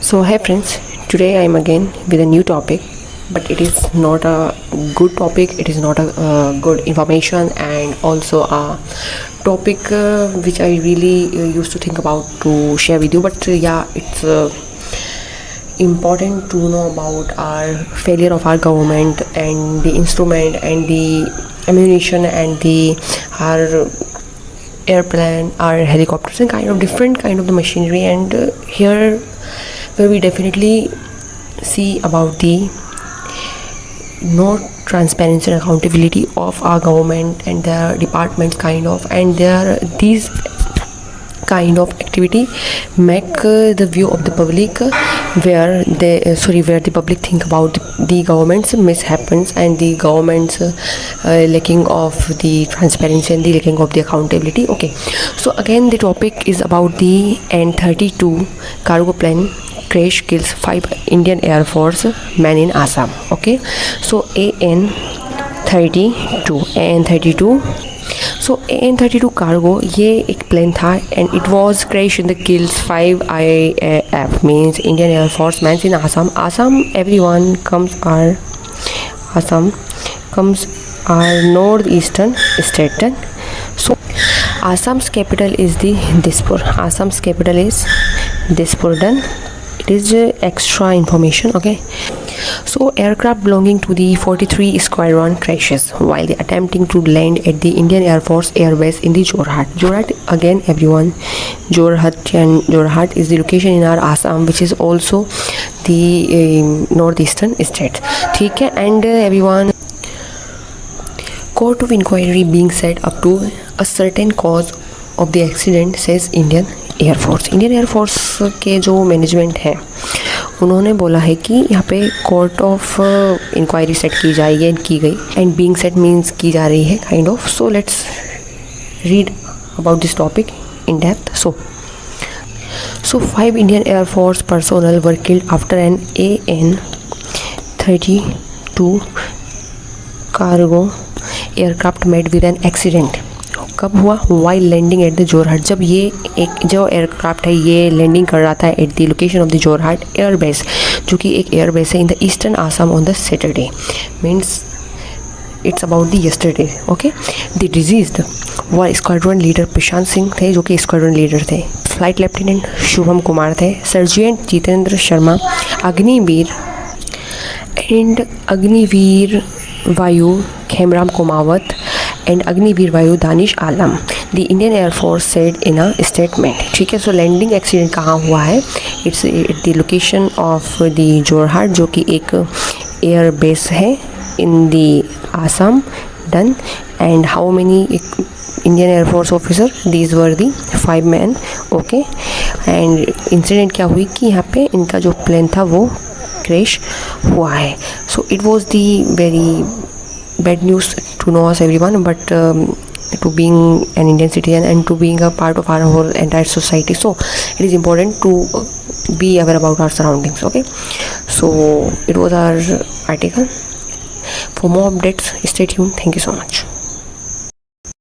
So, hi friends, today I am again with a new topic, but it is not a good topic, it is not a good information, and also a topic which I really used to think about to share with you. But yeah, it's important to know about our failure of our government and the instrument and the ammunition and the our airplane, our helicopters, and kind of different kind of the machinery. And here where we definitely see about the no transparency and accountability of our government and their departments kind of, and their these kind of activity make the view of the public where where the public think about the government's mishaps and the government's lacking of the transparency and the lacking of the accountability. Okay, so again the topic is about the An-32 cargo plane crash kills 5 Indian Air Force men in Assam. Okay, so An-32 so An-32 cargo ये एक plane था and it was crashed in the kills 5 IAF means Indian Air Force men in Assam. Everyone comes our northeastern state. So Assam's capital is the Dispur. Assam's capital is Dispur. Done. It is extra information. Okay, so aircraft belonging to the 43 Squadron crashes while they attempting to land at the Indian Air Force Air Base in the Jorhat again everyone, Jorhat is the location in our Assam which is also the northeastern state. ठीक है, and everyone, court of inquiry being set up to a certain cause of the accident says Indian Air Force के जो management है उन्होंने बोला है कि यहाँ पे कोर्ट ऑफ इंक्वायरी सेट की जाएगी एंड की गई, एंड बीइंग सेट मीन्स की जा रही है kind of. So let's read about this topic in depth. So 5 Indian Air Force personnel were killed after an An-32 cargo aircraft met with an accident. कब हुआ? While landing at the Jorhat. जब ये एक जो एयरक्राफ्ट है ये landing कर रहा था at the location of the Jorhat air base, जो कि एक एयर बेस है in the eastern Assam on the Saturday, means it's about the yesterday. Okay, the deceased were squadron leader Prashant Singh थे जो कि स्क्वाड्रन लीडर थे, फ्लाइट लेफ्टिनेंट शुभम कुमार थे, सर्जेंट जितेंद्र शर्मा, अग्निवीर वायु खेमराम Kumawat and Agniveer Vayu Danish Alam. The Indian air force said in a statement. ठीक है, so landing accident कहाँ हुआ है? It's at the location of the Jorhat जो कि एक एयर बेस है in the Assam. Done. And how many Indian air force officer? These were the 5 men. Okay, and incident क्या हुई कि यहाँ पे इनका जो प्लेन था वो क्रैश हुआ है. So it was the very bad news to know us everyone, but to being an Indian citizen and to being a part of our whole entire society, so it is important to be aware about our surroundings. Okay, so it was our article. For more updates stay tuned. Thank you so much.